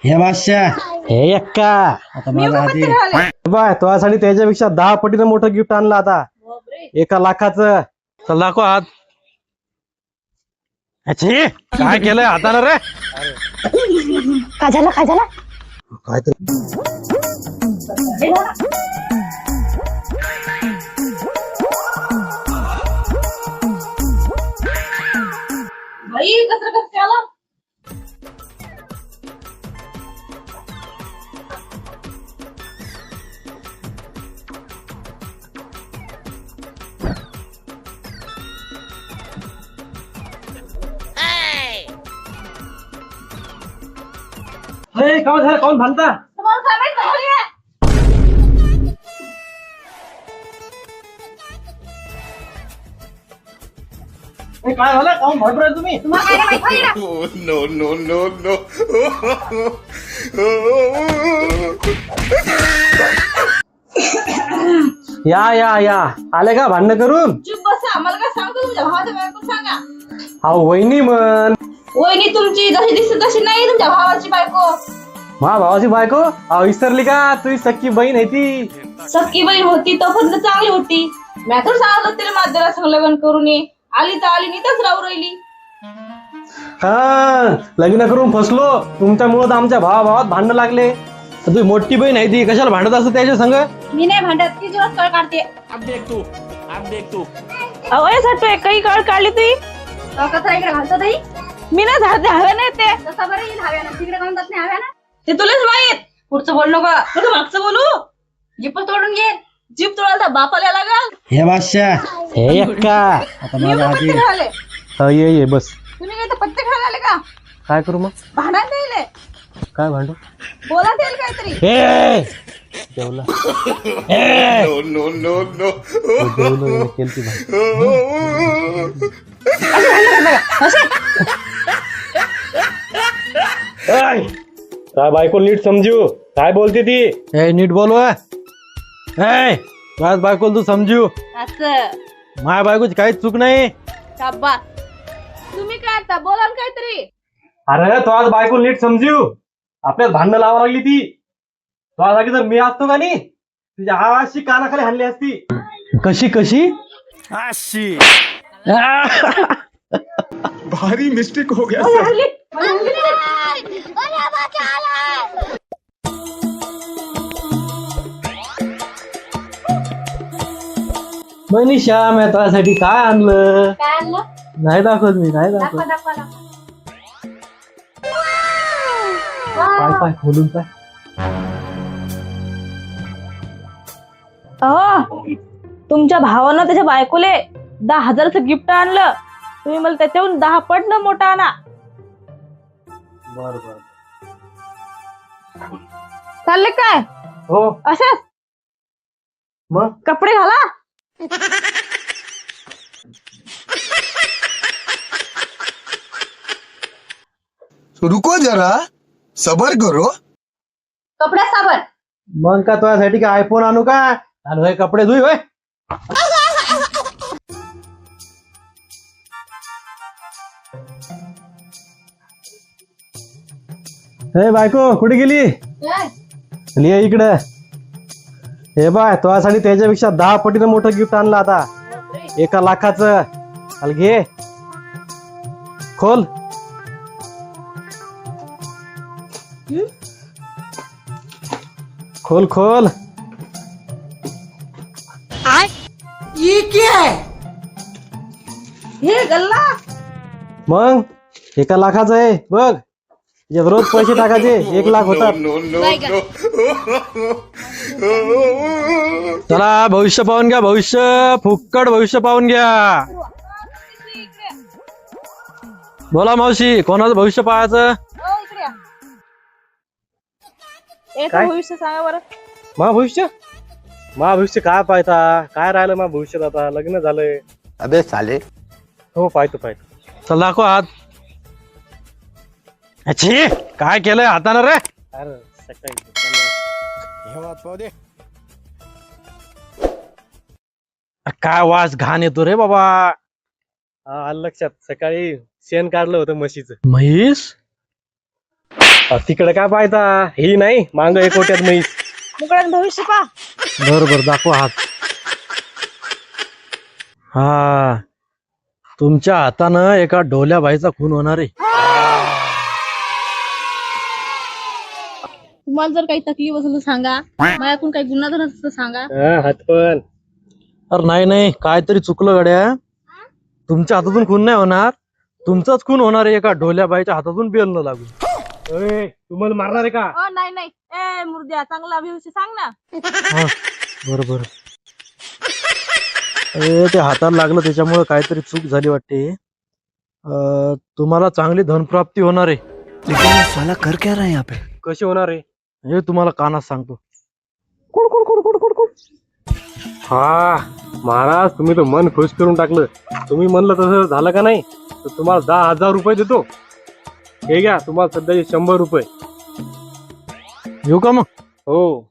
हे बादशा हे एक्का आता माझा आधी बाय तुझ्यासाठी त्याच्यापेक्षा 10 पटीने मोठं गिफ्ट आणलं आता 1 लाखाचं. चल दाखव हात. अच्छी काय केलंय हातानं रे? काय झालं काय झालं? काय तर भाई कसं कसं केलं? काय झालं? कोण भांडता? तुम्हाला काय माहित नाही? काय झालं? कोण भांडतोय तुम्ही? तुम्हाला काय माहित नाही? No, no, no, no. या आले का भांडण करून? चुप बसा. मला काय सांगतो तुमच्या भावाच्या बायको सांगा. अहो वहिनी म्हण. वहिनी तुमची जशी दिसते तशी नाही तुमच्या भावाची बायको. मा भावाची बायको? अहो विसरली का? तुझी सख्खी बहीण आहे ती. सख्खी बहीण होती तोपर्यंत चांगली होती. मी तर सांगत तिला माझ्याला संग लग्न करून ये. आली तर आली नीतच राहू राहिली. हा लग्न करून फसलो. तुमच्यामुळे तर आमच्या भावात भांडण लागले. तुझी मोठी बहीण आहे ती कशाला भांडत असत त्याच्या संग? मी नाही भांडत. ती जेव्हा कळ काढते. अब देख तू. अहो यासाठी काही कळ काढली तुही कचरा इकडे घालतो ताई. मी ना झाडते हव्या नाही ते तसा बरं येईल हव्या ना तिकडे काऊन जात नाही हव्या ना ते तुलाच माहित. पुढचं बोल नको तुझं मागचं बोलू. जीप तोडून घे. जीप तोडायला तर बापाला लागल. हे बादशा हे एक्का आता मी माझा पत्ते आधी खेळाले. ये बस. तुम्ही काय तर पत्ते खेळायला आले का? काय करू मग? भांडण द्यायले. काय भांडू? बोला येईल काहीतरी. हे जेवला No, no, no, no. जेवलो केलती भांडण. काय बायको नीट समजू. काय बोलते ती? ए नीट बोलवा. ए काय बायको तू समजू. असं माझ्या बायकोची काहीच चूक नाही. शाबास. तुम्ही काय आता बोला ना काहीतरी. अरे तो आज बायको नीट समजू. आपल्याला भांडणं लावा लागली ती. तो आज जर मी असतो का नाही तुझ्या अशी कानाखाली हाणली असती. कशी कशी अशी भारी मिस्टेक हो गया मला हल्ली. मनीषा मी तुझ्यासाठी काय आणलं? काय आणलं? नाही दाखवत मी नाही दाखवत. दाखवा दाखवा पाय पाय खोलून पाय. तुमच्या भावानं त्याच्या बायकोले 10,000चं गिफ्ट आणलं. तुम्ही मला त्याच्याहून 10 पट न मोठा आणा. बर बर चालले काय हो असं मग कपडे घाला. रुको जरा सबर करो. कपड्यात साबण. मग का तुझ्यासाठी काय आयफोन आणू का? आणि होय कपडे धुई होय. हे बायको कुठे गेली? ये इकडे. हे बाय तुझ्यासाठी त्याच्यापेक्षा 10 पटीने मोठं गिफ्ट आणलं आता 1 लाखाचं. चल घे खोल. खोल खोल. हे गल्ला. मग 1 लाखाचं आहे बघ. यात रोज पैसे टाकायचे 1 लाख होतात. No, no, no. चला भविष्य पाहून घ्या. भविष्य फुक्कड भविष्य पाहून घ्या. बोला मावशी कोणाचं भविष्य पाहायचं? काय भविष्य सांगा बरं. मा भविष्य काय पाहता? काय राहिलं मा भविष्यात? आता लग्न झालंय. अबे साले. हो पाहतो. चल दाखव हात. अच्छी काय केलंय हातानं रे? अरे सकाळी काय वास घाण येतो रे बाबा. आलं लक्षात. सकाळी शेण काढलं होतं म्हशीचं. म्हैस तिकडे काय पाहता, ही नाही मांग एक कोट्यात म्हैस. मुकळ्यात भविष्य पा. बर दाखवा हात. हा, तुमच्या हातानं एका ढोल्या बाईचा खून होणार आहे. तुम्हाला जर काही तकलीफ असेल तर सांगा, माझ्याकडून काही गुन्हा झाला असेल तर सांगा. हात पण. अरे नाही काहीतरी चुकलं गड्या. तुमच्या हातातून खून नाही होणार, तुमचाच खून होणार आहे एका ढोल्या बाईच्या हातातून बेल न लागून. तुम्हाला मारणार आहे का? नाही ए मुर्द्या, चांगला भविष्य सांग ना. बरोबर. ते हाताला लागलं त्याच्यामुळे काहीतरी चूक झाली वाटते. तुम्हाला चांगली धनप्राप्ती होणार आहे. साला कर क्या रहा है यहाँ पे? कशी होणार आहे हे तुम्हाला कानात सांगतो. हा महाराज, तुम्ही तर मन खुश करून टाकलं. तुम्ही म्हणलं तसं झालं का नाही, तर तुम्हाला 10,000 रुपये देतो. हे घ्या, तुम्हाला सध्याचे 100 रुपये. येऊ का मग? हो.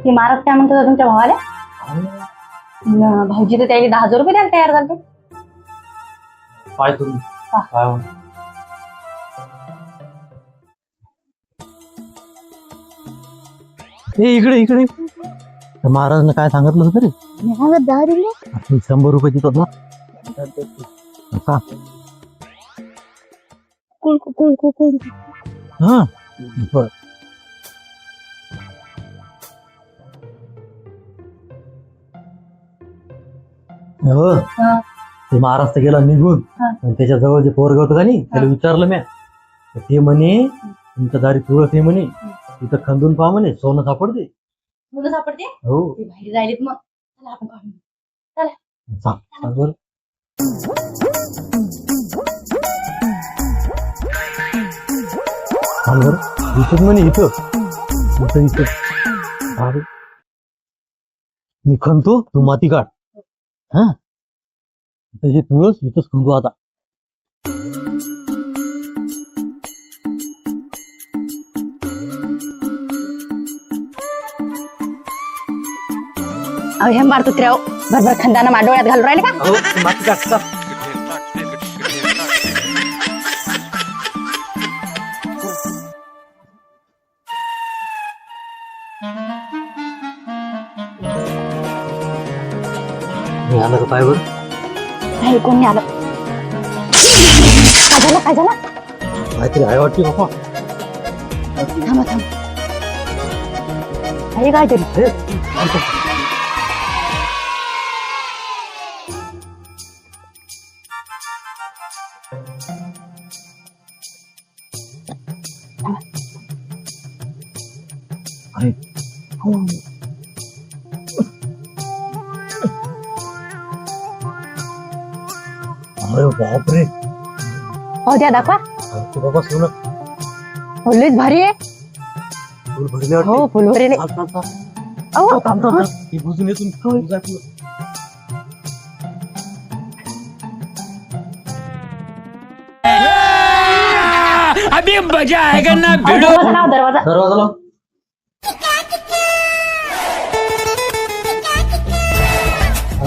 ते महाराज काय म्हणतात तुमच्या भावाला? भाऊजी तर त्याला 10,000 रुपये द्यायला तयार झाले. काय तुम्ही काय इकडे महाराजांना काय सांगितलं होतं तरी? 100 रुपये देतात ना. हा बर. हो, ते महाराज तर गेला निघून. त्याच्या जवळ जे पोरग होतं का नाही, त्याला विचारलं म्या. ते म्हणे तुमच्या दारी तुळस आहे म्हणे, तिथं खंदून पहा म्हणे, सोनं सापडते. मुलं सापडते. हो, ते बाहेर जायलेत मग. चला आपण काढून. सांग बरं. सांग बरं. इथंच म्हणे, इथं. अरे मी खणतो, तू माती काढ. हा, त्याची तुळस इथंच खंदू आता. हे मारतो त्र्याव भरभर खंदाना माडोळ्यात घालून राहिले का? हो, माती काढ. आलं का पाय वर? नाही, कोण नाही आलं. काय झालं? काहीतरी आहे वाटते बाबा. थांबा. हे काहीतरी. अरे बापरे. हो द्या, दाखवा. बाबा सोनं लयच भारी आहे. फुल भरले वाटते. हो, फुल भरले. अहो, थांब. ही बुजून येतून जा पुढं. अभी मजा आएगा ना भिड़ो. दरवाजा. दरवाजा.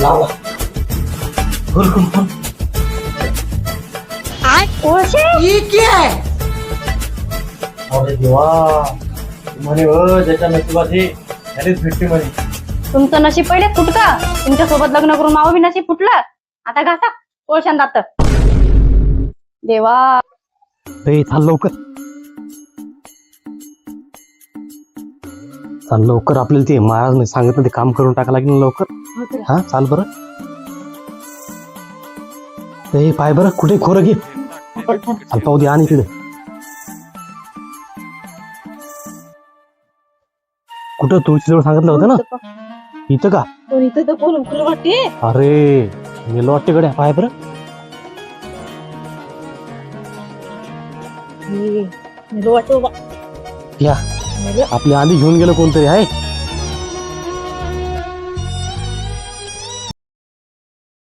लाव. खोल. अरे देवा, म्हणे हो ज्याच्या नशिबात हे त्यानेच भेटते म्हणे. तुमचं नशीब पहिले फुटका. तुमच्या सोबत लग्न करून मावं बी नशीब फुटलं. आता घासा कोळशान दात. देवा, चाल लवकर. आपल्याला ते महाराज सांगितलं ते काम करून टाका लागेल लवकर. हा, चाल बरं. ते पाय बरं कुठे खोरं घे. चाल पाहू दे. आणि इकडे कुठं तुळशीजवळ सांगितलं होतं ना, इथं का? इथं तर कोण उकल वाटते. अरे मेलो वाटते गड्या. पाय बरं. या आपल्या आधी घेऊन गेलं कोणतरी आहे.